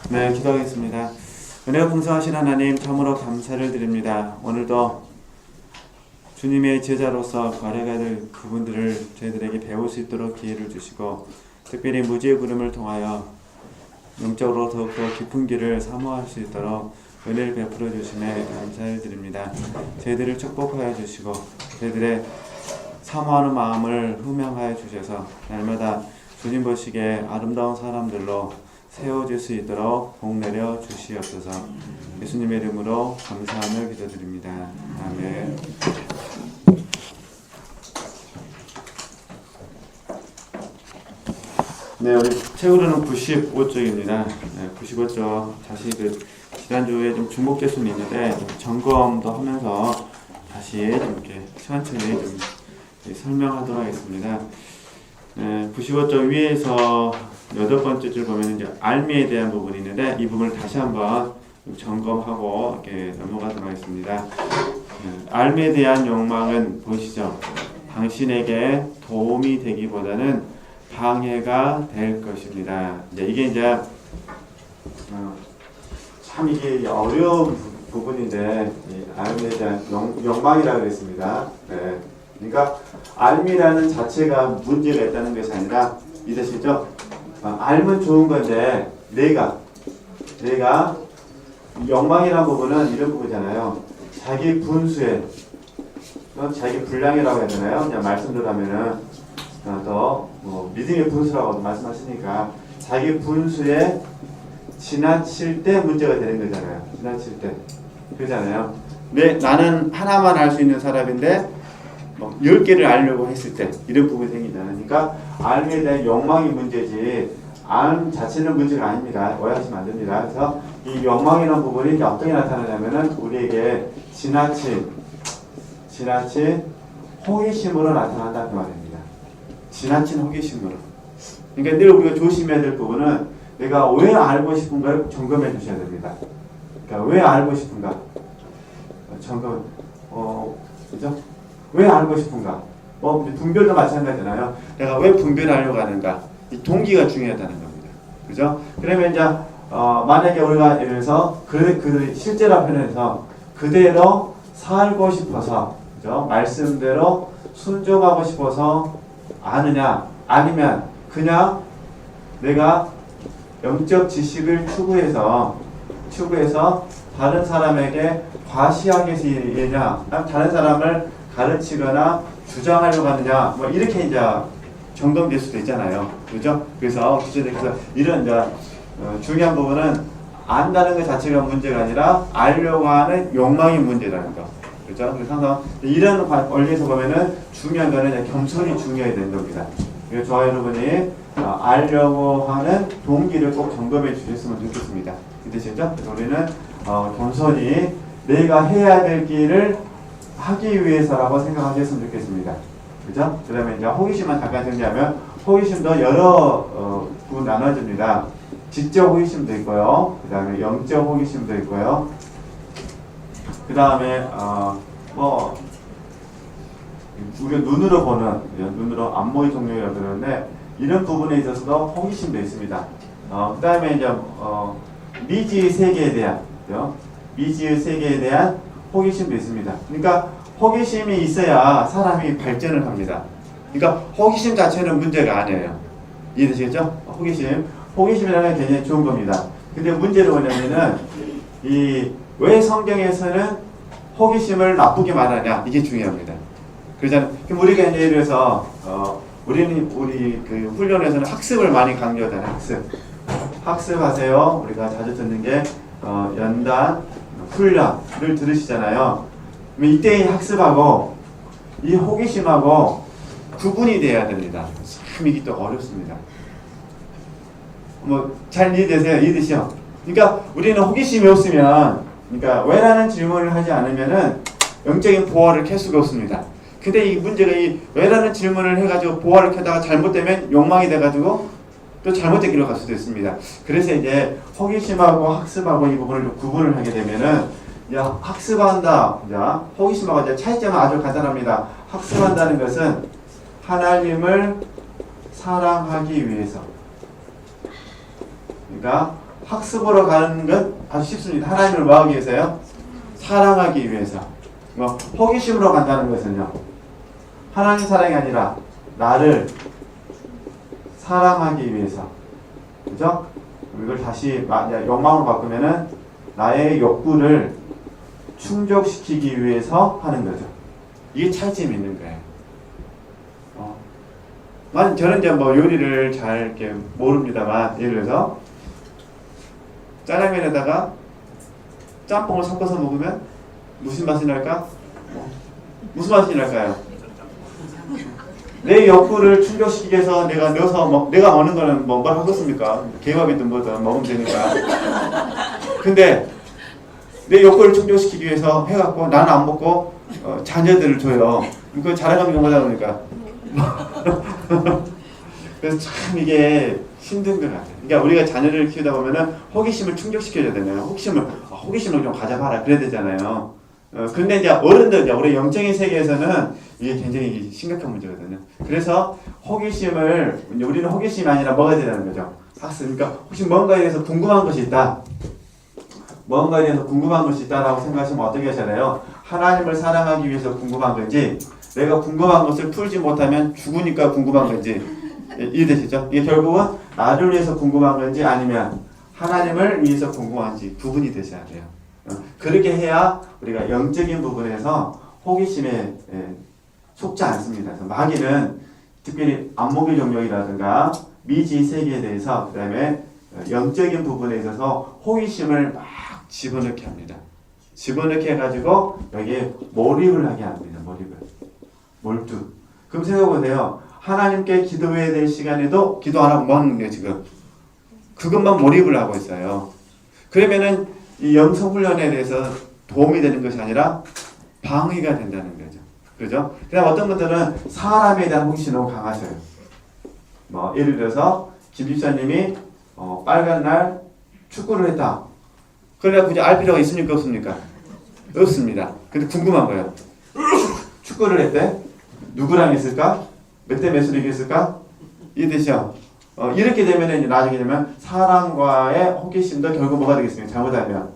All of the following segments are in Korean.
네, 기도하겠습니다. 은혜가 풍성하신 하나님, 참으로 감사를 드립니다. 오늘도 주님의 제자로서 걸어가야 될 부분들을 저희들에게 배울 수 있도록 기회를 주시고, 특별히 무지의 부름을 통하여 영적으로 더욱더 깊은 길을 사모할 수 있도록 은혜를 베풀어 주심에 감사를 드립니다. 저희들을 축복하여 주시고, 저희들의 사모하는 마음을 흠명하여 주셔서 날마다 주님 보시기에 아름다운 사람들로 세워질 수 있도록 복 내려 주시옵소서. 예수님의 이름으로 감사하며 기도드립니다. 아멘. 네, 우리 책으로는 95쪽입니다. 네, 95쪽 다시 지난주에 좀 중복될 수는 있는데 좀 점검도 하면서 다시 좀 이렇게 천천히 좀 설명하도록 하겠습니다. 네, 95쪽 위에서 8번째 줄 보면 이제 알미에 대한 부분이 있는데 이 부분을 다시 한번 점검하고 이렇게 넘어가도록 하겠습니다. 알미에 대한 욕망은 보시죠. 당신에게 도움이 되기보다는 방해가 될 것입니다. 이게 참 이게 어려운 부분인데 알미에 대한 욕망이라고 그랬습니다. 네. 그러니까 알미라는 자체가 문제가 있다는 것이 아니라 이해되시죠? 알면 좋은 건데 내가 욕망이라는 부분은 이런 부분이잖아요. 자기 분수에 자기 분량이라고 해야 되나요? 그냥 말씀대로 하면은 더 믿음의 분수라고 말씀하시니까 자기 분수에 지나칠 때 문제가 되는 거잖아요. 지나칠 때 그러잖아요. 나는 하나만 알 수 있는 사람인데 10개를 알려고 했을 때 이런 부분이 생기잖아요. 그러니까 알에 대한 욕망이 문제지 알 자체는 문제가 아닙니다. 오해하시면 안 됩니다. 그래서 이 욕망이라는 부분이 어떻게 나타나냐면은 우리에게 지나친 호기심으로 나타난다 그 말입니다. 지나친 호기심으로. 그러니까 늘 우리가 조심해야 될 부분은 내가 왜 알고 싶은가를 점검해 주셔야 됩니다. 그러니까 왜 알고 싶은가? 점검, 그죠? 왜 알고 싶은가? 분별도 마찬가지잖아요. 내가 왜 분별하려고 하는가? 이 동기가 중요하다는 겁니다. 그죠? 그러면 이제, 만약에 우리가 예를 들어서 실제로 표현해서 그대로 살고 싶어서, 그죠? 말씀대로 순종하고 싶어서 아느냐? 아니면 그냥 내가 영적 지식을 추구해서 다른 사람에게 과시하기 위해서냐? 다른 사람을 가르치거나 주장하려고 하느냐, 이렇게 이제 정돈될 수도 있잖아요. 그죠? 그래서 이런 중요한 부분은 안다는 것 자체가 문제가 아니라 알려고 하는 욕망이 문제라는 거. 그죠? 그래서 항상 이런 원리에서 보면은 중요한 거는 겸손이 중요해야 되는 겁니다. 그래서 저와 여러분이 알려고 하는 동기를 꼭 점검해 주셨으면 좋겠습니다. 이해되시죠? 그래서 우리는 겸손히 내가 해야 될 길을 하기 위해서라고 생각하셨으면 좋겠습니다. 그죠? 그 다음에 이제 호기심만 잠깐 정리하면 호기심도 여러 부분 나눠집니다. 지적 호기심도 있고요. 그 다음에 영적 호기심도 있고요. 그 다음에 우리가 눈으로 안목의 종류라고 그러는데 이런 부분에 있어서도 호기심도 있습니다. 그 다음에 이제 미지의 세계에 대한 호기심도 있습니다. 그러니까 호기심이 있어야 사람이 발전을 합니다. 그러니까 호기심 자체는 문제가 아니에요. 이해되시겠죠? 호기심이라는 게 굉장히 좋은 겁니다. 근데 문제는 뭐냐면은 왜 성경에서는 호기심을 나쁘게 말하냐 이게 중요합니다. 그러잖아요. 그럼 우리가 예를 들어서 우리 그 훈련에서는 학습을 많이 강조하잖아요. 학습하세요. 우리가 자주 듣는 게 연단 훈련을 들으시잖아요. 이때의 학습하고 이 호기심하고 구분이 돼야 됩니다. 참 이게 또 어렵습니다. 잘 이해되세요? 이해되시죠? 그러니까 우리는 호기심이 없으면, 그러니까 왜라는 질문을 하지 않으면은 영적인 보화를 켤 수가 없습니다. 근데 이 문제가 이 왜라는 질문을 해가지고 보화를 켜다가 잘못되면 욕망이 돼가지고 또 잘못된 길로 갈 수도 있습니다. 그래서 이제 호기심하고 학습하고 이 부분을 좀 구분을 하게 되면은 학습한다. 호기심하고 이제 차이점은 아주 간단합니다. 학습한다는 것은 하나님을 사랑하기 위해서. 그러니까 학습으로 가는 건 아주 쉽습니다. 하나님을 뭐 하기 위해서요? 사랑하기 위해서. 뭐 호기심으로 간다는 것은요, 하나님 사랑이 아니라 나를 사랑하기 위해서. 그죠? 이걸 다시 욕망으로 바꾸면은 나의 욕구를 충족시키기 위해서 하는 거죠. 이게 차이점이 있는 거예요. 저는 이제 뭐 요리를 잘 이렇게 모릅니다만, 예를 들어서 짜장면에다가 짬뽕을 섞어서 먹으면 무슨 맛이 날까? 무슨 맛이 날까요? 내 욕구를 충족시키기 위해서 내가 넣어서 내가 먹는 거는 뭘 하겠습니까? 개밥이든 뭐든 먹으면 되니까. 근데 내 욕구를 충족시키기 위해서 해갖고 나는 안 먹고 자녀들을 줘요. 그거 자랑하는 경우다 보니까. 그래서 참 이게 힘든 것 같아요. 그러니까 우리가 자녀를 키우다 보면은 호기심을 충족시켜야 되잖아요. 호기심을 좀 가져봐라 그래야 되잖아요. 근데 이제 어른들, 우리 영적인 세계에서는 이게 굉장히 심각한 문제거든요. 그래서 우리는 호기심이 아니라 뭐가 되는 거죠? 학습. 그러니까 혹시 뭔가에 대해서 궁금한 것이 있다. 뭔가에 대해서 궁금한 것이 있다라고 생각하시면 어떻게 하셔야 돼요? 하나님을 사랑하기 위해서 궁금한 건지, 내가 궁금한 것을 풀지 못하면 죽으니까 궁금한 건지, 이해되시죠? 이게 결국은 나를 위해서 궁금한 건지 아니면 하나님을 위해서 궁금한지 구분이 되셔야 돼요. 그렇게 해야 우리가 영적인 부분에서 호기심에 속지 않습니다. 그래서 마귀는 특별히 안목의 영역이라든가 미지 세계에 대해서, 그 다음에 영적인 부분에 있어서 호기심을 막 집어넣게 합니다. 집어넣게 해가지고 여기에 몰입을 하게 합니다. 몰두. 그럼 생각해보세요. 하나님께 기도해야 될 시간에도 기도 안 하고 뭐 하는 거예요, 지금? 그것만 몰입을 하고 있어요. 그러면은 이 영성 훈련에 대해서 도움이 되는 것이 아니라 방해가 된다는 거죠. 그죠? 그다음 어떤 분들은 사람에 대한 호기심이 너무 강하셔요. 예를 들어서 김 집사님이 빨간 날 축구를 했다. 그러니까 굳이 알 필요가 있습니까? 없습니까? 없습니다. 근데 궁금한 거예요. 축구를 했대? 누구랑 했을까? 몇 대 몇으로 이겼을까? 이해되시죠? 이렇게 되면 나중에 되면 사람과의 호기심도 결국 뭐가 되겠습니까? 잘못하면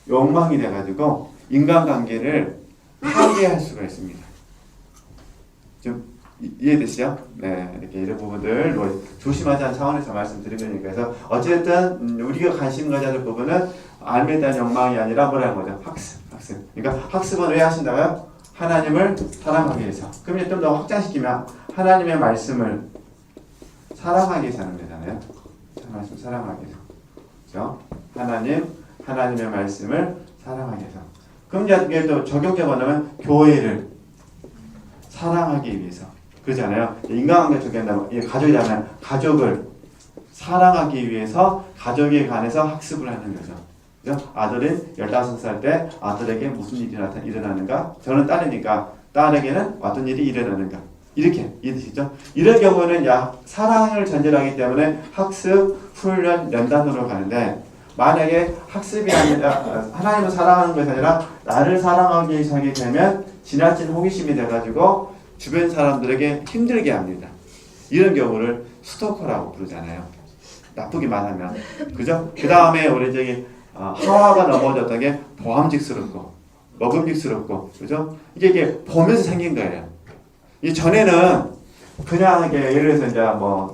욕망이 돼가지고 인간관계를 파괴할 수가 있습니다. 좀 이해되시죠? 네, 이렇게 이런 부분들 조심하자는 차원에서 말씀드린 거니까. 그래서 어쨌든 우리가 관심 가져야 될 부분은 알에 대한 욕망이 아니라 뭐라는 거죠? 학습. 그러니까 학습은 왜 하신다고요? 하나님을 사랑하기 위해서. 그럼 좀 더 확장시키면 하나님의 말씀을 사랑하기 위해서 하는 거잖아요. 말씀 사랑하기 위해서. 그렇죠? 하나님의 말씀을 사랑하기 위해서. 그럼 이제 또 적용적으로 하면 교회를 사랑하기 위해서. 그러잖아요. 인간관계 적용한다면 가족이잖아요. 가족을 사랑하기 위해서 가족에 관해서 학습을 하는 거죠. 그죠? 아들은 15살 때 아들에게 무슨 일이 일어나는가? 저는 딸이니까 딸에게는 어떤 일이 일어나는가? 이렇게 이해되시죠? 이런 경우는 사랑을 전제로 하기 때문에 학습, 훈련, 연단으로 가는데, 만약에 학습이 아니라 하나님을 사랑하는 것이 아니라 나를 사랑하기 위해서 하게 되면 지나친 호기심이 돼가지고 주변 사람들에게 힘들게 합니다. 이런 경우를 스토커라고 부르잖아요. 나쁘게 말하면. 그죠? 그 다음에 우리 하와가 넘어졌던 게 보암직스럽고 먹음직스럽고, 그죠? 이게 보면서 생긴 거예요. 이 전에는 그냥 예를 들어서 이제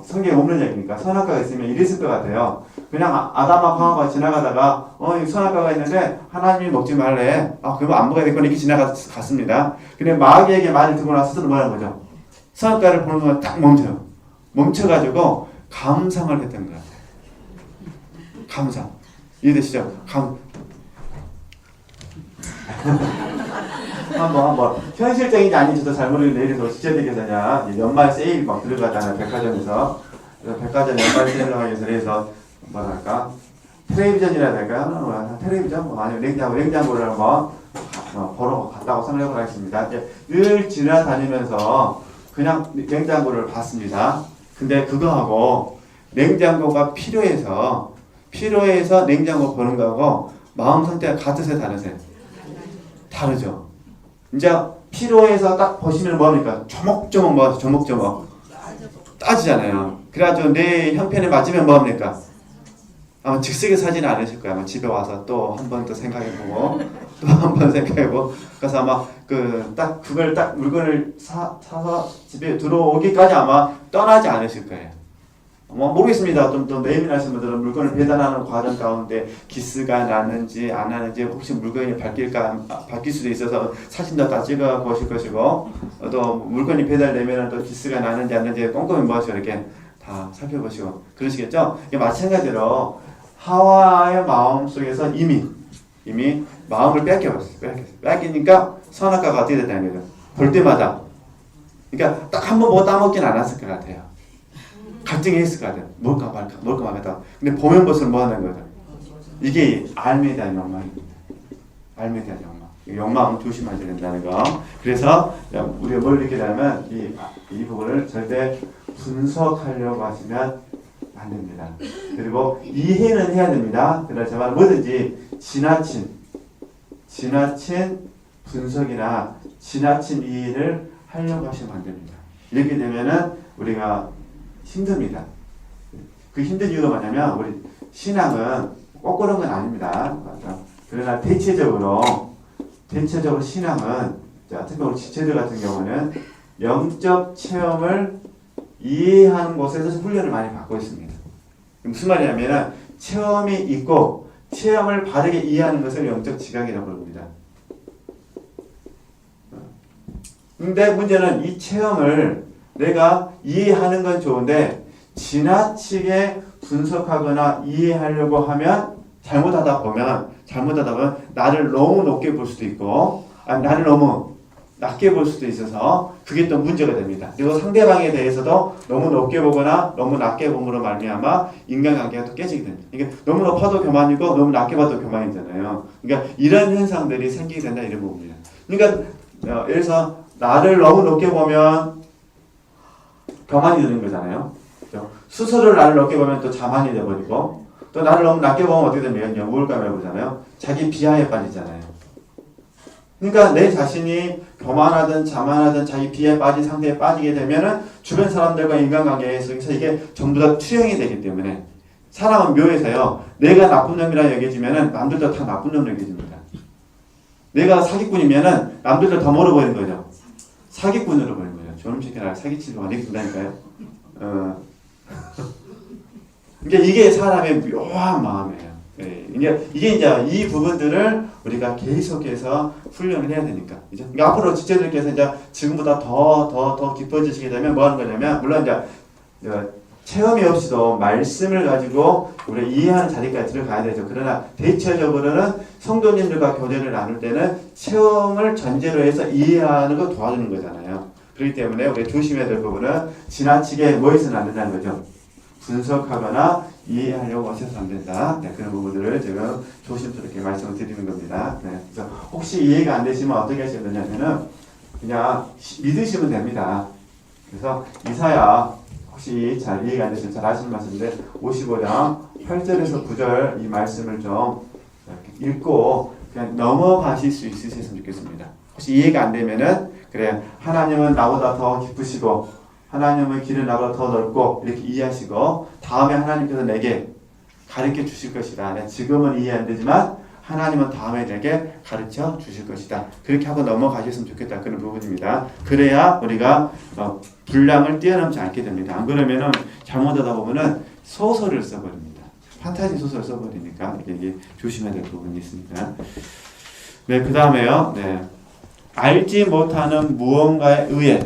성경에 없는 얘기니까 선악과가 있으면 이랬을 것 같아요. 그냥 아담하고 하와가 지나가다가 이 선악과가 있는데 하나님이 먹지 말래. 그러면 안 먹어야 될 거니까 이렇게 지나갔습니다. 근데 마귀에게 말을 듣고 나서 스스로 뭐라는 거죠? 선악과를 보는 동안 딱 멈춰요. 멈춰가지고 감상을 했던 것 같아요. 감상. 이해되시죠? 한번 현실적인지 아닌지 저도 잘 모르겠는데, 예를 들어서 지체되게서냐 연말 세일 막 들어가잖아요. 백화점에서. 그래서 백화점 연말 세일을 하기 위해서, 그래서 뭐랄까 텔레비전이라 해야 될까요? 텔레비전 아니면 냉장고를 한번 보러 갔다고 생각을 하겠습니다. 늘 지나다니면서 그냥 냉장고를 봤습니다. 근데 그거하고 냉장고가 필요해서 냉장고 보는 거하고 마음 상태가 같으세요, 다르세요? 다르죠. 이제 필요해서 딱 보시면 뭐합니까? 조목조목 따지잖아요. 그래가지고 내 형편에 맞으면 뭐합니까? 아마 즉석에 사지는 않으실 거예요. 아마 집에 와서 또 한 번 더 생각해보고 또 한 번 생각해보고 그래서 아마 그걸 딱 물건을 사서 집에 들어오기까지 아마 떠나지 않으실 거예요. 모르겠습니다. 좀 더 예민하신 분들은 물건을 배달하는 과정 가운데 기스가 나는지 안 나는지 혹시 물건이 바뀔 수도 있어서 사진도 다 찍어 보실 것이고 또 물건이 배달되면 또 기스가 나는지 안 나는지 꼼꼼히 보시고 이렇게 다 살펴보시고 그러시겠죠? 이게 마찬가지로 하와의 마음 속에서 이미 마음을 뺏기니까 선악과가 어떻게 됐다는 거죠? 볼 때마다 그러니까 딱 한 번 보고 따먹지는 않았을 것 같아요. 갈등이 있을 것 같아요. 뭘까 말까. 근데 보면 볼수록 뭐 하는 거죠? 이게 알매에 대한 욕망입니다. 알매에 대한 욕망. 욕망은 조심해야 된다는 거. 그래서 우리가 뭘 느끼게 되면 이 부분을 절대 분석하려고 하시면 안 됩니다. 그리고 이해는 해야 됩니다. 그렇지만 뭐든지 지나친 분석이나 지나친 이해를 하려고 하시면 안 됩니다. 이렇게 되면은 우리가 힘듭니다. 그 힘든 이유가 뭐냐면 우리 신앙은 꼭 그런 건 아닙니다. 그러나 대체적으로 신앙은 특히 우리 지체들 같은 경우는 영적 체험을 이해하는 곳에서 훈련을 많이 받고 있습니다. 무슨 말이냐면 체험이 있고 체험을 바르게 이해하는 것을 영적 지각이라고 부릅니다. 근데 문제는 이 체험을 내가 이해하는 건 좋은데 지나치게 분석하거나 이해하려고 하면 잘못하다 보면 나를 너무 높게 볼 수도 있고 나를 너무 낮게 볼 수도 있어서 그게 또 문제가 됩니다. 그리고 상대방에 대해서도 너무 높게 보거나 너무 낮게 봄으로 말미암아 인간관계가 또 깨지게 됩니다. 그러니까 너무 높아도 교만이고 너무 낮게 봐도 교만이잖아요. 그러니까 이런 현상들이 생기게 된다 이런 부분입니다. 그러니까 예를 들어서 나를 너무 높게 보면 교만이 되는 거잖아요. 그렇죠? 스스로를 나를 높게 보면 또 자만이 되어버리고 또 나를 너무 낮게 보면 어떻게 되면 우울감에 보잖아요. 자기 비하에 빠지잖아요. 그러니까 내 자신이 교만하든 자만하든 자기 비하에 빠진 상태에 빠지게 되면은 주변 사람들과 인간관계 속에서 이게 전부 다 투영이 되기 때문에 사람은 묘해서요. 내가 나쁜 놈이라 여겨지면은 남들도 다 나쁜 놈으로 여겨집니다. 내가 사기꾼이면은 남들도 더 멀어 보이는 거죠. 사기꾼으로 보이는 거죠. 저놈 새끼랑 사기치려고 안 해준다니까요. 그러니까 이게 사람의 묘한 마음이에요. 이게 이제 이 부분들을 우리가 계속해서 훈련을 해야 되니까. 그죠? 그러니까 앞으로 지체들께서 이제 지금보다 더 깊어지시게 되면 뭐 하는 거냐면, 물론 이제 체험이 없이도 말씀을 가지고 우리가 이해하는 자리까지 들어가야 되죠. 그러나 대체적으로는 성도님들과 교제를 나눌 때는 체험을 전제로 해서 이해하는 거 도와주는 거잖아요. 그렇기 때문에 우리가 조심해야 될 부분은 지나치게 뭐 해서는 안 된다는 거죠. 분석하거나 이해하려고 하셔서 안 된다. 네, 그런 부분들을 지금 조심스럽게 말씀을 드리는 겁니다. 네, 그래서 혹시 이해가 안 되시면 어떻게 하시면 되냐면은 그냥 믿으시면 됩니다. 그래서 이사야 혹시 잘 이해가 안 되시면 잘 아시는 말씀인데 55장 8절에서 9절 이 말씀을 좀 읽고 그냥 넘어가실 수 있으셨으면 좋겠습니다. 혹시 이해가 안 되면은 그래 하나님은 나보다 더 기쁘시고 하나님의 길은 나보다 더 넓고 이렇게 이해하시고 다음에 하나님께서 내게 가르쳐 주실 것이다. 지금은 이해 안 되지만 하나님은 다음에 내게 가르쳐 주실 것이다. 그렇게 하고 넘어가셨으면 좋겠다. 그런 부분입니다. 그래야 우리가 분량을 뛰어넘지 않게 됩니다. 안 그러면은 잘못하다 보면은 소설을 써버립니다. 판타지 소설을 써버리니까 이게 조심해야 될 부분이 있습니다. 네, 그 다음에요. 네. 알지 못하는 무언가에 의해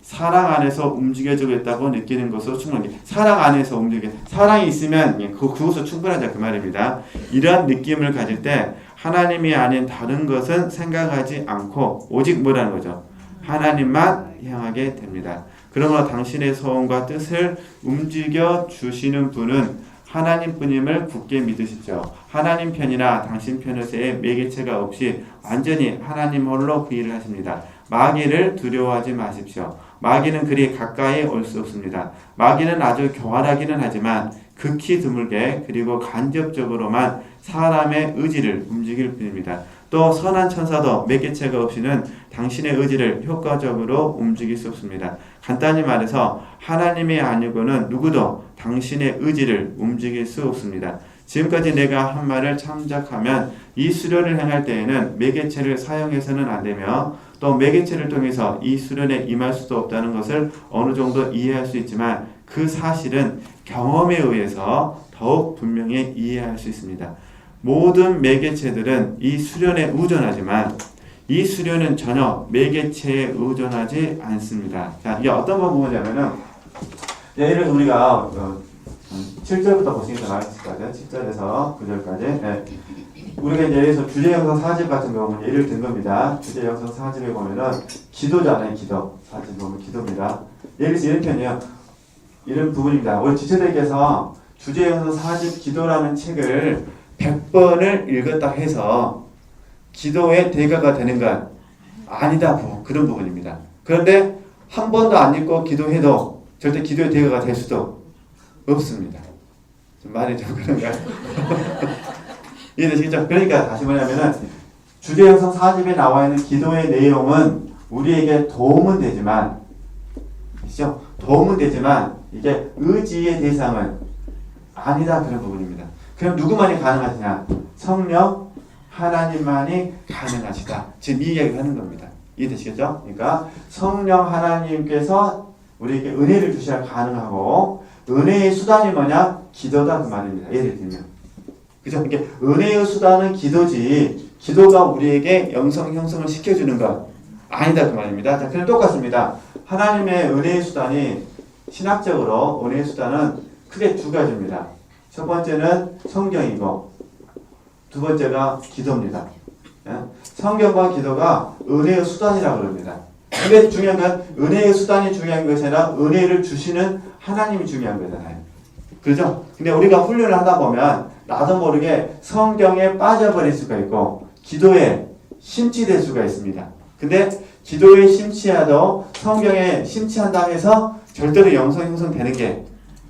사랑 안에서 움직여지고 있다고 느끼는 것으로 충분히 사랑 안에서 사랑이 있으면 그것으로 충분하다 그 말입니다. 이러한 느낌을 가질 때 하나님이 아닌 다른 것은 생각하지 않고 오직 뭐라는 거죠? 하나님만 향하게 됩니다. 그러므로 당신의 소원과 뜻을 움직여 주시는 분은 하나님뿐임을 굳게 믿으시죠. 하나님 편이나 당신 편에서의 매개체가 없이 완전히 하나님 홀로 그 일을 하십니다. 마귀를 두려워하지 마십시오. 마귀는 그리 가까이 올 수 없습니다. 마귀는 아주 교활하기는 하지만 극히 드물게 그리고 간접적으로만 사람의 의지를 움직일 뿐입니다. 또 선한 천사도 매개체가 없이는 당신의 의지를 효과적으로 움직일 수 없습니다. 간단히 말해서 하나님이 아니고는 누구도 당신의 의지를 움직일 수 없습니다. 지금까지 내가 한 말을 참작하면 이 수련을 행할 때에는 매개체를 사용해서는 안 되며 또 매개체를 통해서 이 수련에 임할 수도 없다는 것을 어느 정도 이해할 수 있지만 그 사실은 경험에 의해서 더욱 분명히 이해할 수 있습니다. 모든 매개체들은 이 수련에 의존하지만 이 수련은 전혀 매개체에 의존하지 않습니다. 자, 이게 어떤 부분이냐면은 예를 들어서 우리가 7절부터 보시면 더 나았을 거죠. 7절에서 9절까지. 네. 우리가 이제 여기서 주제형성 4집 같은 경우는 예를 든 겁니다. 주제형성 4집에 보면은 기도잖아요. 기도. 4집 보면 기도입니다. 예를 들어서 이런 편이에요. 이런 부분입니다. 우리 지체들께서 주제형성 4집 기도라는 책을 100번을 읽었다 해서 기도의 대가가 되는 건 아니다. 그런 부분입니다. 그런데 한 번도 안 읽고 기도해도 절대 기도의 대가가 될 수도 없습니다. 좀 말이 좀 그런가요? 이해되시겠죠? 그러니까 다시 뭐냐면은 주제형성 4집에 나와 있는 기도의 내용은 우리에게 도움은 되지만, 그렇죠? 도움은 되지만 이게 의지의 대상은 아니다. 그런 부분입니다. 그럼 누구만이 가능하시냐? 성령 하나님만이 가능하시다. 지금 이 이야기를 하는 겁니다. 이해되시겠죠? 그러니까 성령 하나님께서 우리에게 은혜를 주셔야 가능하고 은혜의 수단이 뭐냐? 기도다 그 말입니다. 예를 들면. 그죠? 이게 은혜의 수단은 기도지 기도가 우리에게 영성 형성을 시켜주는 것 아니다 그 말입니다. 자, 그럼 똑같습니다. 하나님의 은혜의 수단이 신학적으로 은혜의 수단은 크게 두 가지입니다. 첫 번째는 성경이고 두 번째가 기도입니다. 성경과 기도가 은혜의 수단이라고 그럽니다. 근데 중요한 건 은혜의 수단이 중요한 것이 아니라 은혜를 주시는 하나님이 중요한 거잖아요. 그죠? 근데 우리가 훈련을 하다 보면 나도 모르게 성경에 빠져버릴 수가 있고 기도에 심취될 수가 있습니다. 근데 기도에 심취하도 성경에 심취한다고 해서 절대로 영성 형성되는 게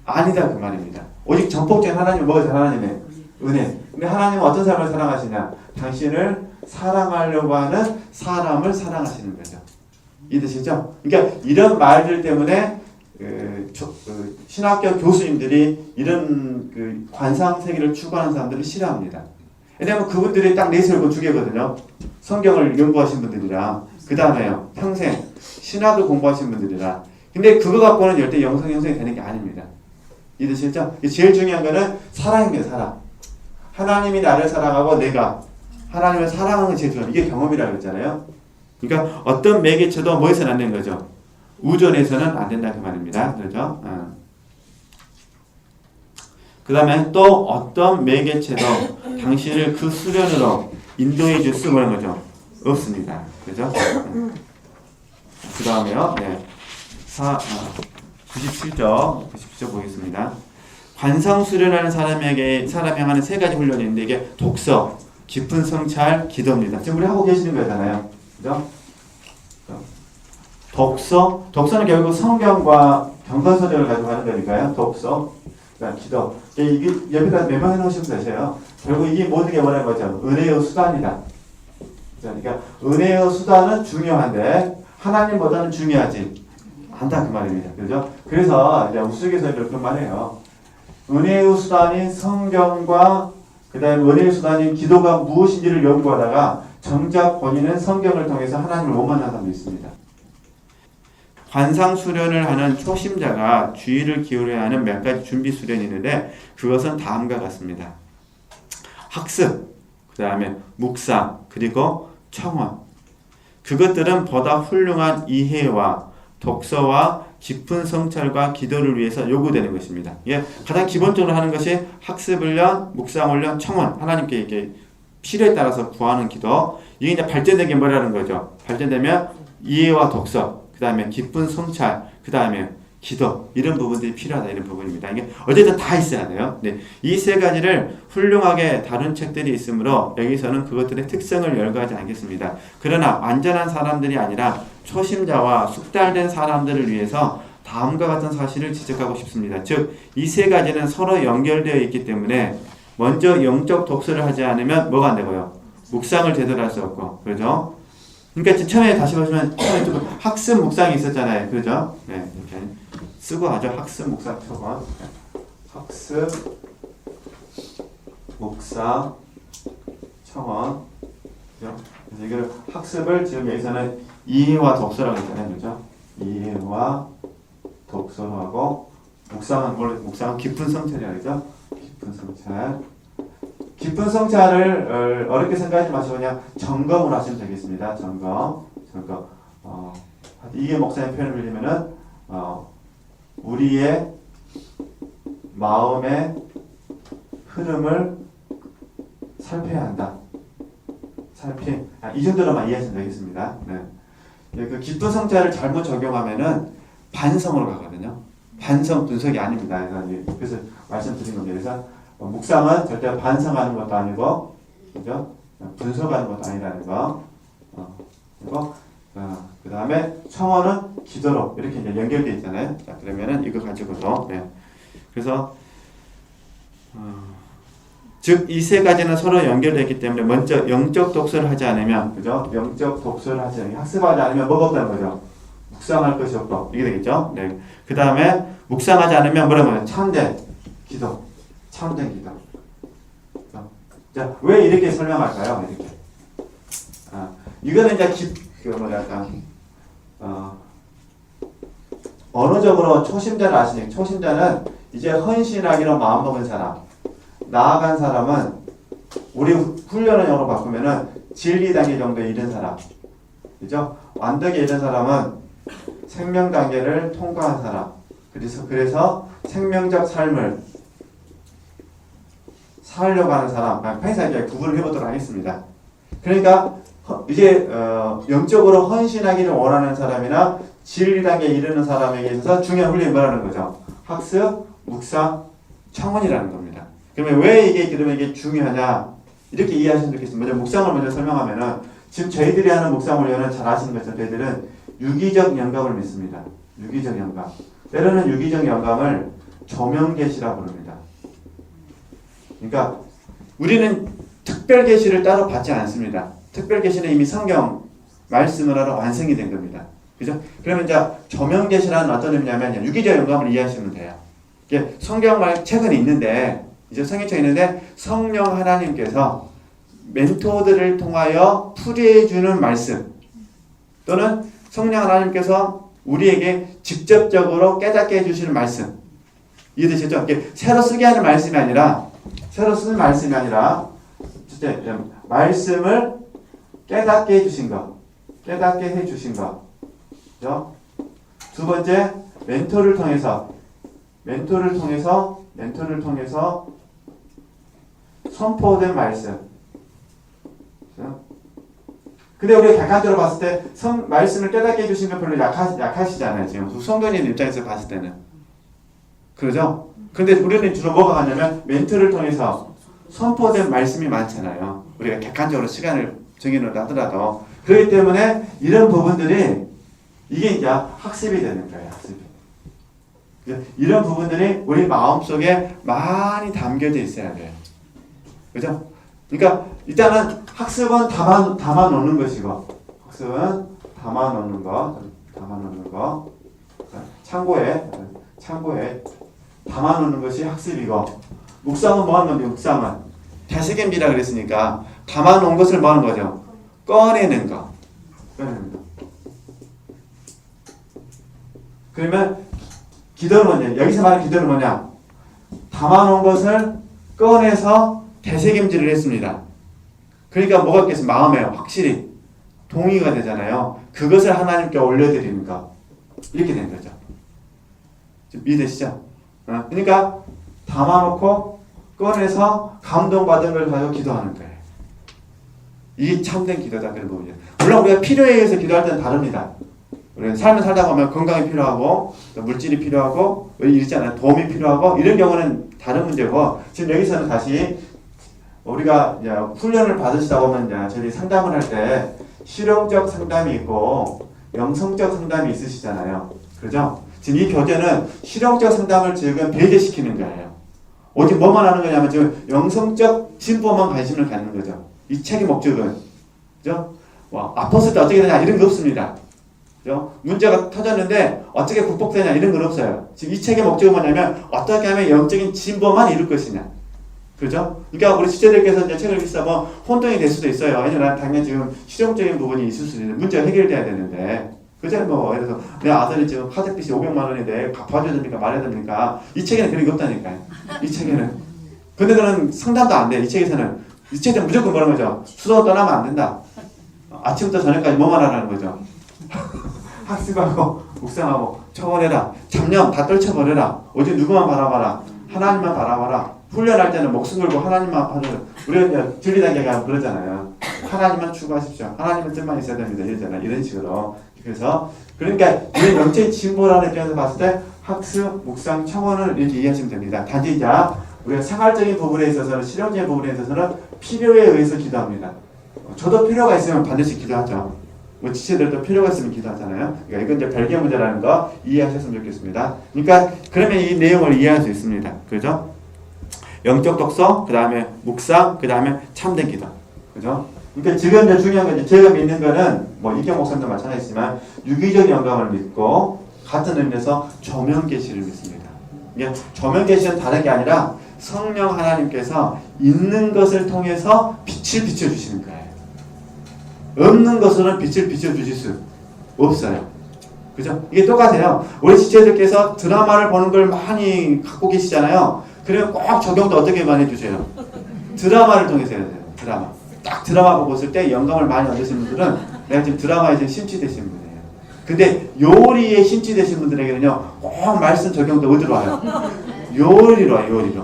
아니다 그 말입니다. 오직 전폭적인 하나님은 뭐죠? 하나님의 은혜. 근데 하나님은 어떤 사람을 사랑하시냐? 당신을 사랑하려고 하는 사람을 사랑하시는 거죠. 이해되시죠? 그러니까 이런 말들 때문에 신학교 교수님들이 이런 관상세계를 추구하는 사람들을 싫어합니다. 왜냐하면 그분들이 딱 내세우고 두 개거든요. 성경을 연구하신 분들이라 그 다음에요. 평생 신학을 공부하신 분들이라. 근데 그거 갖고는 절대 영성 형성이 되는 게 아닙니다. 이해되시죠? 제일 중요한 거는 사랑입니다. 사랑. 하나님이 나를 사랑하고 내가 하나님을 사랑하는 게 제일 중요해요. 이게 경험이라고 그랬잖아요. 그러니까 어떤 매개체도 뭐 해서는 안 되는 거죠? 우존해서는 안 된다 그 말입니다. 그렇죠? 그 다음에 또 어떤 매개체도 당신을 그 수련으로 인도해 줄 수 있는 거죠? 없습니다. 그죠? 그 다음에요. 네. 97쪽 보겠습니다. 관성 수련하는 사람이 하는 세 가지 훈련이 있는데 이게 독서, 깊은 성찰, 기도입니다. 지금 우리 하고 계시는 거잖아요. 그죠? 독서는 결국 성경과 경건서적을 가지고 하는 거니까요. 독서, 그다음 기도. 이게 옆에다 메모해 놓으시면 되세요. 결국 이게 모든 게 뭐라는 거죠? 은혜의 수단이다. 그러니까 은혜의 수단은 중요한데 하나님보다는 중요하지 않다 그 말입니다. 그죠? 그래서 이제 우스갯소리로 그런 말해요. 은혜의 수단인 성경과 그다음에 은혜의 수단인 기도가 무엇인지를 연구하다가 정작 본인은 성경을 통해서 하나님을 못 만난 사람도 있습니다. 관상 수련을 하는 초심자가 주의를 기울여야 하는 몇 가지 준비 수련이 있는데 그것은 다음과 같습니다. 학습, 그 다음에 묵상, 그리고 청원. 그것들은 보다 훌륭한 이해와 독서와 깊은 성찰과 기도를 위해서 요구되는 것입니다. 예, 가장 기본적으로 하는 것이 학습 훈련, 묵상 훈련, 청원. 하나님께 이렇게 필요에 따라서 구하는 기도. 이게 이제 발전되게 뭐라는 거죠? 발전되면 이해와 독서, 그 다음에 깊은 성찰, 그 다음에 기도, 이런 부분들이 필요하다 이런 부분입니다. 이게 어쨌든 다 있어야 돼요. 네, 이 세 가지를 훌륭하게 다룬 책들이 있으므로 여기서는 그것들의 특성을 열거하지 않겠습니다. 그러나 완전한 사람들이 아니라 초심자와 숙달된 사람들을 위해서 다음과 같은 사실을 지적하고 싶습니다. 즉, 이 세 가지는 서로 연결되어 있기 때문에 먼저 영적 독서를 하지 않으면 뭐가 안 되고요? 묵상을 제대로 할 수 없고, 그렇죠? 그러니까 처음에 다시 보시면 처음에 좀 학습 묵상이 있었잖아요. 그죠? 네, 이렇게 쓰고 하죠. 학습 묵상 초반. 학습 묵상, 청원. 그죠? 그래서 이걸 학습을 지금 여기서는 이해와 독서라고 했잖아요. 그죠? 이해와 독서로 하고, 묵상은 원래 묵상은 깊은 성찰이라고 그죠? 깊은 성찰. 깊은 성찰을 어렵게 생각하지 마시고 그냥 점검을 하시면 되겠습니다. 점검. 이게 목사님 표현을 빌리면은 우리의 마음의 흐름을 살펴야 한다. 이 정도로만 이해하시면 되겠습니다. 네. 그 깊은 성찰을 잘못 적용하면은 반성으로 가거든요. 반성 분석이 아닙니다. 그래서 말씀드린 겁니다. 그래서 묵상은 절대 반성하는 것도 아니고, 그죠? 분석하는 것도 아니라는 거. 그리고 그 다음에 청원은 기도로 이렇게 이제 연결되어 있잖아요. 자, 그러면은 이거 가지고도. 네. 그래서 즉 이 세 가지는 서로 연결되기 때문에 먼저 영적 독서를 하지 않으면, 그죠? 영적 독서를 하지 않으면, 학습하지 않으면 뭐가 없다는 거죠? 묵상할 것이 없고, 이게 되겠죠? 네. 그 다음에 묵상하지 않으면 뭐라고 하냐? 참된 기도. 참된 기도. 자, 왜 이렇게 설명할까요? 이렇게. 이거는 이제 언어적으로 초심자를 아시니까, 초심자는 이제 헌신하기로 마음먹은 사람, 나아간 사람은 우리 훈련을 영어로 바꾸면은 진리 단계 정도에 이른 사람, 그죠? 완덕에 이른 사람은 생명 단계를 통과한 사람. 그래서 생명적 삶을 살려고 하는 사람, 평소에 구분을 해보도록 하겠습니다. 그러니까 이제 영적으로 헌신하기를 원하는 사람이나 진리 단계에 이르는 사람에게 있어서 중요한 훈련이 뭐라는 거죠? 학습, 묵상, 청원이라는 겁니다. 그러면 왜 그러면 이게 중요하냐? 이렇게 이해하시면 좋겠습니다. 먼저 묵상을 먼저 설명하면은, 지금 저희들이 하는 묵상 훈련은 잘 아시는 것처럼 저희들은 유기적 영감을 믿습니다. 유기적 영감. 때로는 유기적 영감을 조명 계시라고 부릅니다. 그러니까 우리는 특별 계시를 따로 받지 않습니다. 특별 계시는 이미 성경 말씀을 하러 완성이 된 겁니다. 그죠? 그러면 이제 조명 계시라는 어떤 의미냐면 유기적 영감을 이해하시면 돼요. 이게 성경 책은 있는데, 이제 성경책이 있는데 성령 하나님께서 멘토들을 통하여 풀이해주는 말씀, 또는 성령 하나님께서 우리에게 직접적으로 깨닫게 해주시는 말씀. 이해되시죠? 이게 새로 쓰게 하는 말씀이 아니라, 말씀을 깨닫게 해주신 것. 그죠? 두 번째, 멘토를 통해서 선포된 말씀. 그죠? 근데 우리가 객관적으로 봤을 때 말씀을 깨닫게 해주신 건 별로 약하시잖아요. 지금 성도님 입장에서 봤을 때는. 그러죠? 근데 우리는 주로 뭐가 가냐면 멘토를 통해서 선포된 말씀이 많잖아요. 우리가 객관적으로 시간을 정해놓으려 하더라도. 그렇기 때문에 이런 부분들이 이게 이제 학습이 되는 거예요. 학습이. 이런 부분들이 우리 마음속에 많이 담겨져 있어야 돼요. 그죠? 그러니까 일단은 학습은 담아 놓는 것이고, 창고에 담아 놓는 것이 학습이고, 묵상은 뭐 하는 건데, 묵상은 되새김질이라 그랬으니까 담아 놓은 것을 뭐 하는 거죠? 꺼내는 거. 그러면 기도는 뭐냐? 여기서 말하는 기도는 뭐냐? 담아 놓은 것을 꺼내서 되새김질을 했습니다. 그러니까 뭐가 있겠습니까? 마음에 확실히 동의가 되잖아요. 그것을 하나님께 올려드리는 것. 이렇게 된 거죠. 이해되시죠? 그러니까 담아놓고 꺼내서 감동받은 걸 가지고 기도하는 거예요. 이게 참된 기도다. 그런 부분이에요. 물론 우리가 필요에 의해서 기도할 때는 다릅니다. 우리는 삶을 살다 보면 건강이 필요하고, 물질이 필요하고, 이렇잖아요. 도움이 필요하고, 이런 경우는 다른 문제고, 지금 여기서는 다시 우리가 이제 훈련을 받으시다 보면 이제 저희 상담을 할 때 실용적 상담이 있고 영성적 상담이 있으시잖아요. 그죠? 지금 이 교재는 실용적 상담을 지금 배제시키는 거예요. 오직 뭐만 하는 거냐면 지금 영성적 진보만 관심을 갖는 거죠. 이 책의 목적은. 그죠? 아팠을 때 어떻게 되냐 이런 거 없습니다. 그죠? 문제가 터졌는데 어떻게 극복되냐 이런 건 없어요. 지금 이 책의 목적은 뭐냐면 어떻게 하면 영적인 진보만 이룰 것이냐. 그죠? 그러니까 우리 지체들께서 이제 책을 읽으시면 혼동이 될 수도 있어요. 왜냐면 당연히 지금 실용적인 부분이 있을 수도 있는데 문제가 해결돼야 되는데. 그죠? 뭐 예를 들어서 내 아들이 지금 카드빚이 500만 원인데 갚아줘야 됩니까? 말해야 됩니까? 이 책에는 그런 게 없다니까요. 이 책에는. 근데 그는 상담도 안 돼. 이 책에서는. 이 책에는 무조건 뭐라는 거죠? 수도 떠나면 안 된다. 아침부터 저녁까지 뭐만 하라는 거죠? 학습하고 묵상하고 청원해라. 잡념 다 떨쳐버려라. 오직 누구만 바라봐라. 하나님만 바라봐라. 훈련할 때는 목숨 걸고 하나님만 바라봐라. 우리가 진리단계가 그러잖아요. 하나님만 추구하십시오. 하나님의 뜻만 있어야 됩니다. 이러잖아요. 이런 식으로. 그래서 그러니까 우리 영적인 진보라는 입장에서 봤을 때 학습, 묵상, 청원을 이렇게 이해하시면 됩니다. 단지 이제 우리가 생활적인 부분에 있어서는 실용적인 부분에 있어서는 필요에 의해서 기도합니다. 저도 필요가 있으면 반드시 기도하죠. 뭐 지체들도 필요가 있으면 기도하잖아요. 그러니까 이건 이제 별개 문제라는 거 이해하셨으면 좋겠습니다. 그러니까 그러면 이 내용을 이해할 수 있습니다. 그죠? 영적 독서, 그 다음에 묵상, 그 다음에 참된 기도. 그죠? 그러니까 지금 이제 중요한 건 이제 제가 믿는 거는 뭐 이경 목사님도 마찬가지지만 유기적 영감을 믿고 같은 의미에서 조명 계시를 믿습니다. 그러니까 조명 계시는 다른 게 아니라 성령 하나님께서 있는 것을 통해서 빛을 비춰주시는 거예요. 없는 것으로는 빛을 비춰주실 수 없어요. 그죠? 이게 똑같아요. 우리 지체들께서 드라마를 보는 걸 많이 갖고 계시잖아요. 그러면 꼭 적용도 어떻게 많이 해주세요? 드라마를 통해서 해야 돼요. 드라마. 딱 드라마 보고 있을 때 영감을 많이 얻으신 분들은 내가 지금 드라마에 지금 심취되신 분이에요. 근데 요리에 심취되신 분들에게는요, 꼭 말씀 적용도 어디로 와요? 요리로 와요, 요리로.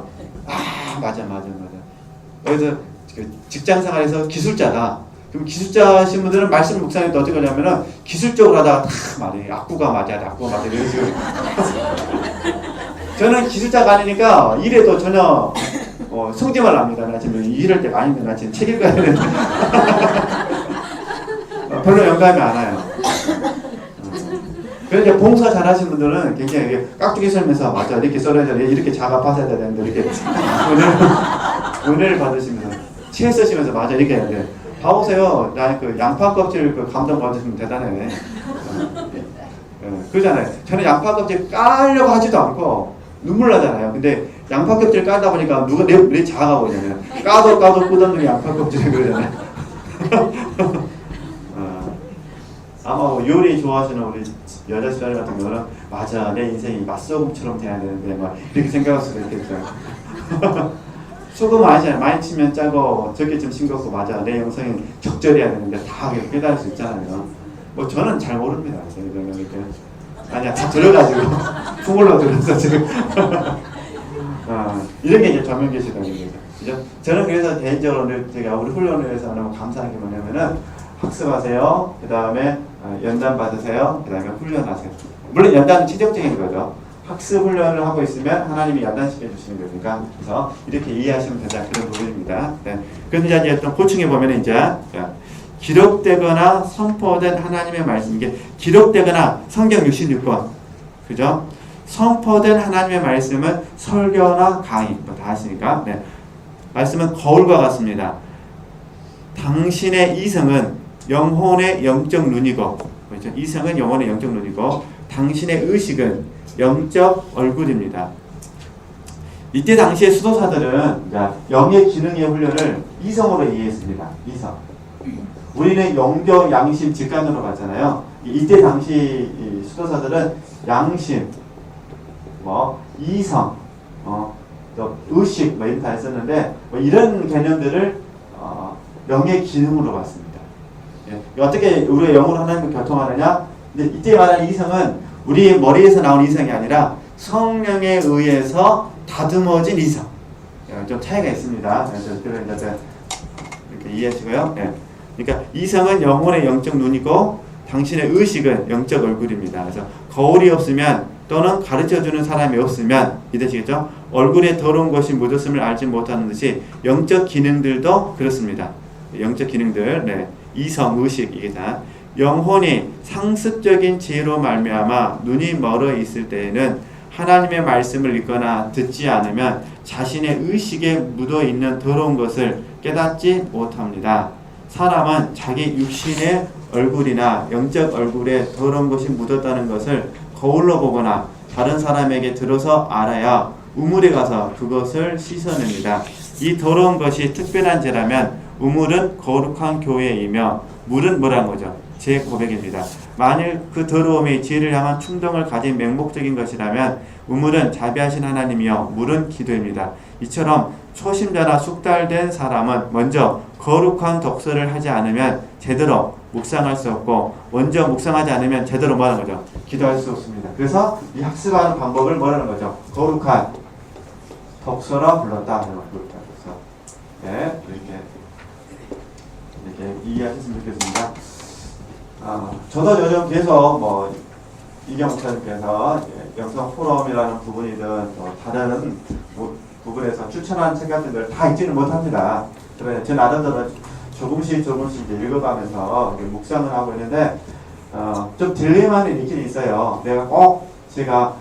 아, 맞아. 그래서 직장생활에서 기술자다. 그럼 기술자신 분들은 말씀 묵상할 때 어떻게 하냐면은 기술적으로 하다가 다 말해. 악구가 맞아. 이런 식으로. 저는 기술자가 아니니까 일에도 전혀 성질만 납니다. 나 지금 일할 때가 아닌데 나 지금 책 읽어야 되는데 별로 영감이 안 와요. 그래서 봉사 잘하시는 분들은 굉장히 깍두기 썰면서 맞아 이렇게 썰어야 돼 이렇게 자가 파서야 되는데 이렇게 은혜를 받으시면서 책 쓰시면서 맞아 이렇게 해야 돼. 봐보세요. 나 그 양파 껍질 그 감동 받으시면 대단해. 그러잖아요. 저는 양파 껍질 까려고 하지도 않고 눈물 나잖아요. 근데 양파 껍질 까다 보니까 누가 내 자아가 보냐면 까도 끄덕는 양파 껍질 그러잖아요. 아마 뭐 요리 좋아하시는 우리 여자 시절 같은 경우는 맞아 내 인생이 맛소금처럼 돼야 되는데 막 이렇게 생각할 수도 있겠죠. 소금 아시잖아요. 많이 치면 짜고 적게 좀 싱겁고 맞아 내 영성이 적절해야 되는데 다 깨달을 수 있잖아요. 뭐 저는 잘 모릅니다. 아니야 다 들어가지고 풍물로 들어서 지금 이런 게 이제 조명계시라는 거죠. 그죠? 저는 그래서 개인적으로 제가 우리 훈련을 위해서 너무 감사한 게 뭐냐면은 학습하세요. 그 다음에 연단 받으세요. 그 다음에 훈련하세요. 물론 연단은 치정적인 거죠. 학습 훈련을 하고 있으면 하나님이 연단시켜 주시는 거니까 그래서 이렇게 이해하시면 된다 그런 부분입니다. 네. 그런데 이제 좀 보충해 보면 이제 기록되거나 선포된 하나님의 말씀 이게 기록되거나 성경 66권 그죠? 선포된 하나님의 말씀은 설교나 강의 다 하시니까 네. 말씀은 거울과 같습니다. 당신의 이성은 영혼의 영적 눈이고 그렇죠? 이성은 영혼의 영적 눈이고 당신의 의식은 영적 얼굴입니다. 이때 당시의 수도사들은 영의 기능의 훈련을 이성으로 이해했습니다. 이성. 우리는 영적, 양심, 직관으로 봤잖아요. 이때 당시 수도사들은 양심, 이성, 또 의식 이런 다 했었는데 이런 개념들을 영의 기능으로 봤습니다. 예. 어떻게 우리의 영으로 하나님과 교통하느냐? 근데 이때 말하는 이성은 우리 머리에서 나온 이성이 아니라 성령에 의해서 다듬어진 이성. 좀 차이가 있습니다. 그래서 이렇게 이해하시고요. 예. 그러니까 이성은 영혼의 영적 눈이고 당신의 의식은 영적 얼굴입니다. 그래서 거울이 없으면 또는 가르쳐주는 사람이 없으면 이해되시겠죠? 얼굴에 더러운 것이 묻었음을 알지 못하는 듯이 영적 기능들도 그렇습니다. 영적 기능들, 네. 이성, 의식 이게 다 영혼이 상습적인 지혜로 말미암아 눈이 멀어 있을 때에는 하나님의 말씀을 읽거나 듣지 않으면 자신의 의식에 묻어 있는 더러운 것을 깨닫지 못합니다. 사람은 자기 육신의 얼굴이나 영적 얼굴에 더러운 것이 묻었다는 것을 거울로 보거나 다른 사람에게 들어서 알아야 우물에 가서 그것을 씻어냅니다. 이 더러운 것이 특별한 죄라면 우물은 거룩한 교회이며 물은 뭐라는 거죠? 제 고백입니다. 만일 그 더러움이 죄를 향한 충동을 가진 맹목적인 것이라면 우물은 자비하신 하나님이요 물은 기도입니다. 이처럼 초심자나 숙달된 사람은 먼저 거룩한 독서를 하지 않으면 제대로 묵상할 수 없고 먼저 묵상하지 않으면 제대로 뭐라는 거죠? 기도할 수 없습니다. 그래서 이 학습하는 방법을 뭐라는 거죠? 거룩한 독서라 불렀다. 그래서 네, 이렇게 이해하셨으면 좋겠습니다. 저도 요즘 계속 이경 목사님께서 영성 포럼이라는 부분이든 또 다른 부분에서 추천한 책 같은 걸 다 읽지는 못합니다. 그래서 제 나름대로 조금씩 이제 읽어가면서 묵상을 하고 있는데 좀 딜레마는 있긴 있어요. 내가 꼭 제가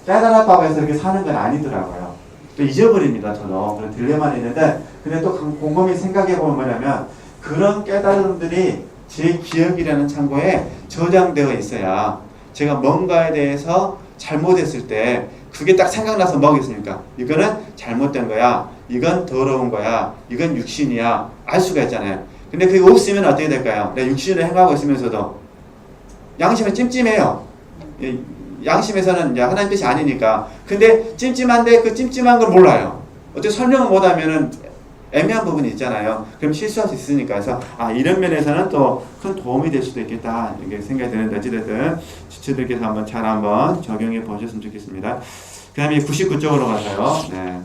깨달았다고 해서 이렇게 사는 건 아니더라고요. 또 잊어버립니다. 저도 그런 딜레마는 있는데 근데 또 곰곰이 생각해 보면 뭐냐면 그런 깨달음들이 제 기억이라는 창고에 저장되어 있어야 제가 뭔가에 대해서 잘못했을 때 그게 딱 생각나서 뭐겠습니까? 이거는 잘못된 거야. 이건 더러운 거야. 이건 육신이야. 알 수가 있잖아요. 근데 그게 없으면 어떻게 될까요? 내가 육신을 행하고 있으면서도 양심은 찜찜해요. 양심에서는 이제 하나님 뜻이 아니니까. 근데 찜찜한데 그 찜찜한 걸 몰라요. 어떻게 설명을 못하면은 애매한 부분이 있잖아요. 그럼 실수할 수 있으니까. 그래서 이런 면에서는 또 큰 도움이 될 수도 있겠다 이렇게 생각이 드는데 어찌됐든 지체들께서 한번 적용해 보셨으면 좋겠습니다. 그 다음에 99쪽으로 가서요. 네.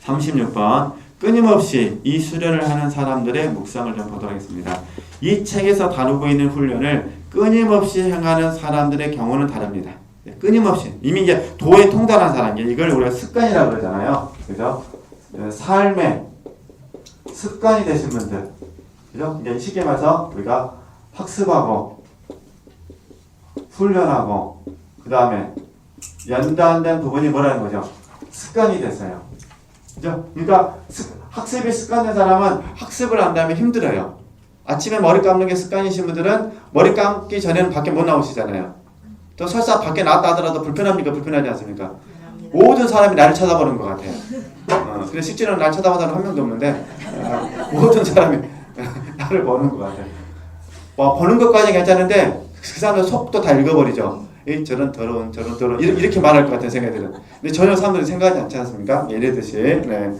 36번 끊임없이 이 수련을 하는 사람들의 묵상을 좀 보도록 하겠습니다. 이 책에서 다루고 있는 훈련을 끊임없이 행하는 사람들의 경우는 다릅니다. 네, 끊임없이 이미 이제 도에 통달한 사람, 이걸 우리가 습관이라고 그러잖아요. 그죠? 삶의 습관이 되신 분들, 그죠? 이제 쉽게 말해서 우리가 학습하고 훈련하고 그 다음에 연단된 부분이 뭐라는 거죠? 습관이 됐어요. 그죠? 그러니까 학습이 습관된 사람은 학습을 한 다음에 힘들어요. 아침에 머리 감는 게 습관이신 분들은 머리 감기 전에는 밖에 못 나오시잖아요. 또 설사 밖에 나왔다 하더라도 불편합니까? 불편하지 않습니까? 모든 사람이 나를 쳐다보는 것 같아요. 그래서 실제로는 날 쳐다보는 사람 한 명도 없는데 모든 사람이 나를 보는 것 같아요. 보는 것까지 괜찮은데 그 사람들 속도 다 읽어버리죠. 저런 더러운 이렇게 말할 것 같은 생각이 들어요. 근데 전혀 사람들이 생각하지 않지 않습니까? 이랬듯이 네.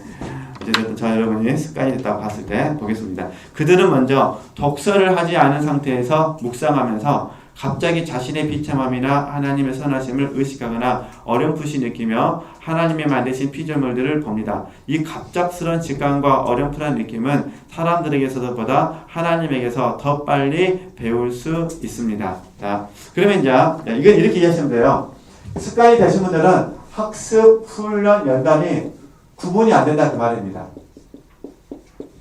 어쨌든 저 여러분이 습관이 됐다고 봤을 때 보겠습니다. 그들은 먼저 독서를 하지 않은 상태에서 묵상하면서 갑자기 자신의 비참함이나 하나님의 선하심을 의식하거나 어렴풋이 느끼며 하나님의 만드신 피조물들을 봅니다. 이 갑작스러운 직감과 어렴풋한 느낌은 사람들에게서보다 하나님에게서 더 빨리 배울 수 있습니다. 자, 그러면 이제 이건 이렇게 이해하시면 돼요. 습관이 되신 분들은 학습, 훈련, 연단이 구분이 안 된다 그 말입니다.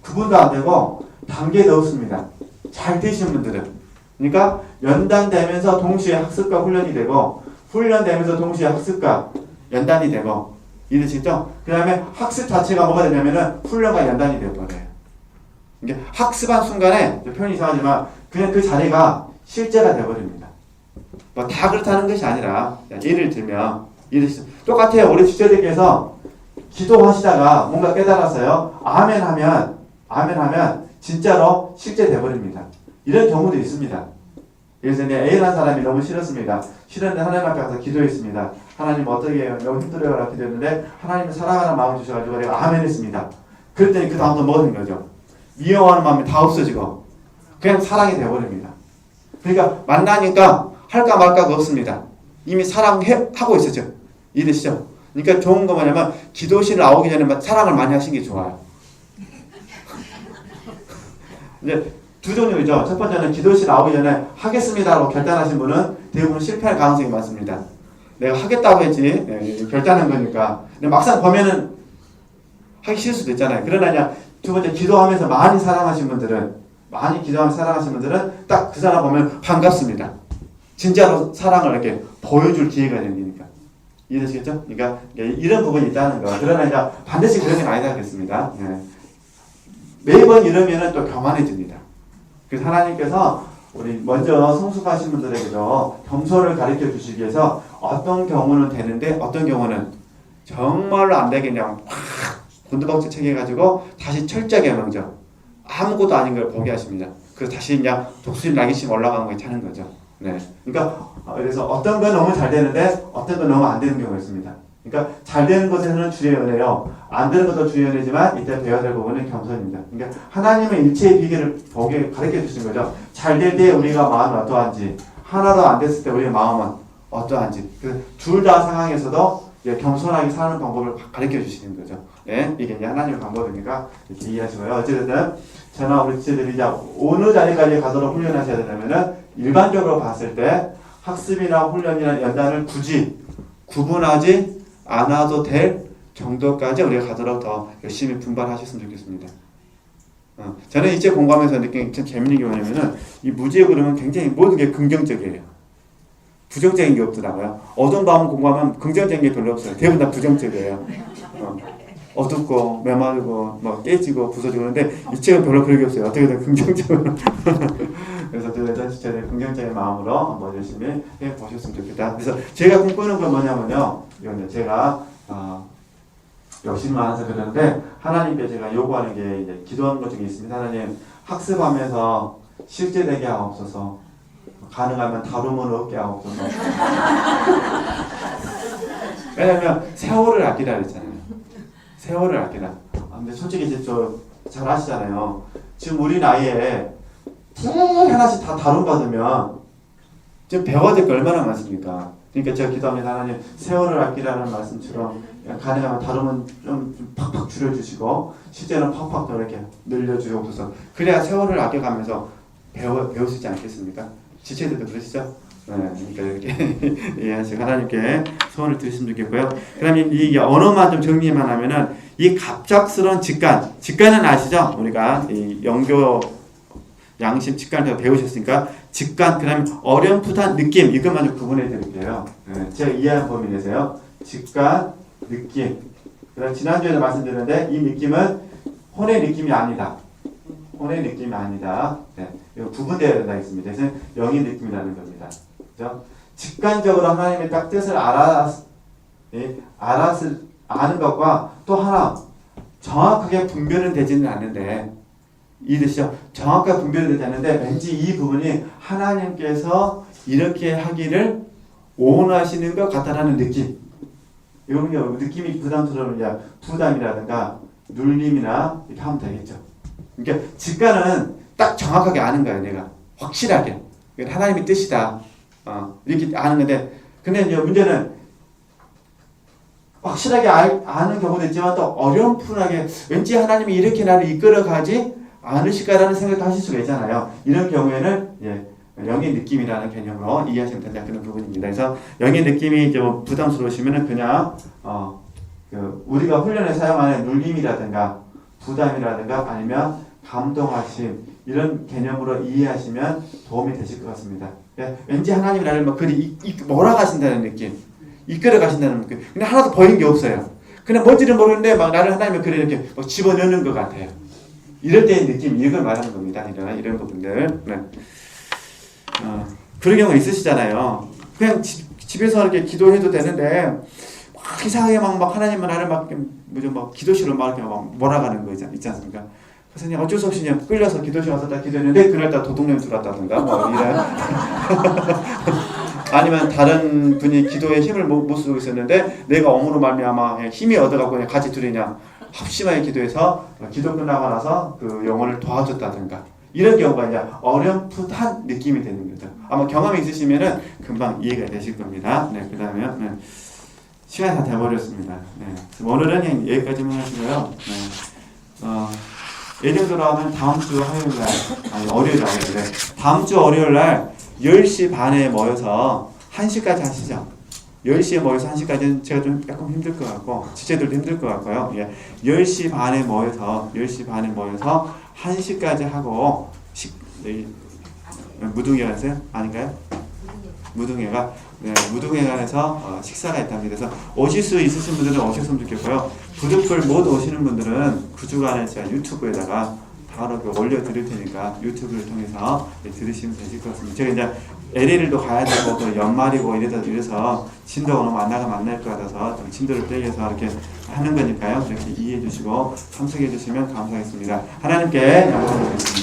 구분도 안 되고 단계도 없습니다. 잘 되신 분들은. 그러니까 연단되면서 동시에 학습과 훈련이 되고 훈련되면서 동시에 학습과 연단이 되고 이해되시죠? 그 다음에 학습 자체가 뭐가 되냐면은 훈련과 연단이 되어버려요. 이게 학습한 순간에 표현이 이상하지만 그냥 그 자리가 실제가 되어버립니다. 뭐 다 그렇다는 것이 아니라 예를 들면 이해되시죠? 똑같아요. 우리 지체들께서 기도하시다가 뭔가 깨달았어요. 아멘 하면 진짜로 실제 되어버립니다. 이런 경우도 있습니다. 그래서 A라는 사람이 너무 싫었습니다. 싫었는데 하나님 앞에 가서 기도했습니다. 하나님 어떻게 해요? 너무 힘들어요. 라고 기도했는데 하나님은 사랑하는 마음을 주셔가지고 내가 아멘 했습니다. 그랬더니 그 다음부터 뭐가 된 거죠? 미워하는 마음이 다 없어지고 그냥 사랑이 되어버립니다. 그러니까 만나니까 할까 말까가 없습니다. 이미 사랑하고 있었죠. 이해되시죠? 그러니까 좋은 거 뭐냐면 기도실 나오기 전에 사랑을 많이 하시는 게 좋아요. 이제 두 종류죠. 첫 번째는 기도실 나오기 전에 하겠습니다라고 결단하신 분은 대부분 실패할 가능성이 많습니다. 내가 하겠다고 했지 결단한 거니까. 근데 막상 보면은 하기 싫을 수도 있잖아요. 그러나 이제 두 번째 기도하면서 많이 사랑하신 분들은 딱 그 사람 보면 반갑습니다. 진짜로 사랑을 이렇게 보여줄 기회가 생기니까. 이해되시겠죠? 그러니까 이런 부분이 있다는 거. 그러나 이제 반드시 그런 건 아니다 그랬습니다. 매번 이러면은 또 교만해집니다. 그래서 하나님께서 우리 먼저 성숙하신 분들에게도 겸손을 가르쳐 주시기 위해서 어떤 경우는 되는데 어떤 경우는 정말로 안 되게 그냥 확 곤두박질 챙겨가지고 다시 철저하게 먼저 아무것도 아닌 걸 보게 하십니다. 그래서 다시 그냥 독수리 날개심 올라가는 거 차는 거죠. 네. 그러니까 그래서 어떤 건 너무 잘 되는데 어떤 건 너무 안 되는 경우가 있습니다. 그러니까 잘 되는 것에서는 주의 은혜요. 안 되는 것도 주의 은혜지만 이때 배워야 될 부분은 겸손입니다. 그러니까 하나님은 일체의 비결을 보게 가르쳐 주신 거죠. 잘 될 때 우리가 마음이 어떠한지, 하나도 안 됐을 때 우리의 마음은 어떠한지. 둘 다 상황에서도 겸손하게 사는 방법을 가르쳐 주시는 거죠. 예? 이게 이제 하나님의 방법이니까 이렇게 이해하시고요. 어쨌든 저나 우리 지체들이 이제 어느 자리까지 가도록 훈련하셔야 되냐면은 일반적으로 봤을 때 학습이나 훈련이나 연단을 굳이 구분하지 않아도 될 정도까지 우리가 가도록 더 열심히 분발하셨으면 좋겠습니다. 저는 이제 공부하면서 느낀 참 재밌는 게 뭐냐면은 이 무지의 그림은 굉장히 모든 게 긍정적이에요. 부정적인 게 없더라고요. 어두운 마음 공부하면 긍정적인 게 별로 없어요. 대부분 다 부정적이에요. 어둡고 메마르고 뭐 깨지고 부서지고 그런데 이 책은 별로 그런 게 없어요. 어떻게든 긍정적으로. 그래서 저는 긍정적인 마음으로 한번 열심히 해보셨으면 좋겠다. 그래서 제가 꿈꾸는 건 뭐냐면요. 이건 제가 욕심만 해서 그러는데 하나님께 제가 요구하는 게 이제 기도하는 것 중에 있습니다. 하나님 학습하면서 실제되게 하옵소서. 가능하면 다루면 없게 하옵소서. 왜냐면 세월을 아끼라 그랬잖아요. 세월을 아끼라. 근데 솔직히 이제 잘 아시잖아요. 지금 우리 나이에 하나씩 다 다룬받으면 지금 배워야 될 게 얼마나 많습니까? 그러니까 제가 기도합니다. 하나님 세월을 아끼라는 말씀처럼 가능하면 다루면 좀 팍팍 줄여주시고 실제는 팍팍 더 이렇게 늘려주옵소서. 그래야 세월을 아껴가면서 배울 수 있지 않겠습니까? 지체들도 그러시죠? 네, 그러니까 이렇게 이해하시고 하나님께 소원을 드리시면 좋겠고요. 그 다음에 이 언어만 좀 정리만 하면은 이 갑작스러운 직관은 아시죠? 우리가 이 영교 양심 직관을 배우셨으니까 직관, 그 다음에 어렴풋한 느낌 이것만 좀 구분해 드릴게요. 네, 제가 이해하는 범위 내세요. 직관, 느낌. 그 다음 지난주에도 말씀드렸는데 이 느낌은 혼의 느낌이 아니다. 혼의 느낌이 아니다. 네, 이거 구분되어야 된다 했습니다. 그래서 영의 느낌이라는 겁니다. 그죠? 직관적으로 하나님의 딱 뜻을 아는 것과 또 하나 정확하게 분별은 되지는 않는데 이 뜻이죠. 정확하게 분별이 되지 않는데 왠지 이 부분이 하나님께서 이렇게 하기를 원하시는 것 같다라는 느낌. 이거는요 느낌이 부담스러우면 부담이라든가 눌림이나 이렇게 하면 되겠죠. 그러니까 직관은 딱 정확하게 아는 거예요. 내가 확실하게 하나님의 뜻이다. 이렇게 아는 건데 근데 이제 문제는 확실하게 아는 경우도 있지만 또 어렴풋하게 왠지 하나님이 이렇게 나를 이끌어가지 않으실까라는 생각도 하실 수가 있잖아요. 이런 경우에는 영의 느낌이라는 개념으로 이해하시면 된다 그런 부분입니다. 그래서 영의 느낌이 좀 부담스러우시면은 그냥 우리가 훈련에 사용하는 눌림이라든가 부담이라든가 아니면 감동하심 이런 개념으로 이해하시면 도움이 되실 것 같습니다. 왠지 하나님이 나를 막 몰아가신다는 느낌, 이끌어 가신다는 느낌. 근데 하나도 보이는 게 없어요. 그냥 뭔지는 모르는데 막 나를 하나님이 그래 이렇게 막 집어넣는 것 같아요. 이럴 때의 느낌 이걸 말하는 겁니다. 이런 부분들. 네. 그런 경우 있으시잖아요. 그냥 집에서 이렇게 기도해도 되는데 막 이상하게 막 하나님은 나를 막 기도실로 막 이렇게 막 몰아가는 거 있지 않습니까? 그래서 그냥 어쩔 수 없이 그냥 끌려서 기도실 와서 딱 기도했는데 그날따라 도둑놈이 들어왔다든가 뭐 이런 아니면 다른 분이 기도에 힘을 못 쓰고 있었는데 내가 옴으로 말미암아 힘이 얻어갖고 그냥 같이 둘이 그냥 합심하게 기도해서 기도 끝나고 나서 그 영혼을 도와줬다든가 이런 경우가 이제 어렴풋한 느낌이 되는 거죠. 아마 경험이 있으시면은 금방 이해가 되실 겁니다. 네, 그 다음에 시간이 다 돼버렸습니다. 네, 오늘은 여기까지만 하시고요. 예정대로 하면 다음 주 화요일날, 월요일날, 다음 주 월요일날 10시 반에 모여서 1시까지 하시죠. 10시에 모여서 1시까지는 제가 좀 약간 힘들 것 같고, 지체들도 힘들 것 같고요. 10시 반에 모여서 1시까지 하고, 무등회관에서요? 아닌가요? 무등회가 무등회관에서 식사가 있답니다. 그래서 오실 수 있으신 분들은 오셨으면 좋겠고요. 부득불 못 오시는 분들은 그 주간에 제가 유튜브에다가 다 바로 올려드릴 테니까 유튜브를 통해서 들으시면 되실 것 같습니다. 제가 이제 LA를 또 가야 되고 또 연말이고 이래서 진도가 너무 안 나가면 안 날 것 같아서 좀 진도를 빼서 이렇게 하는 거니까요. 이렇게 이해해 주시고 참석해 주시면 감사하겠습니다. 하나님께 영광을 드리겠습니다.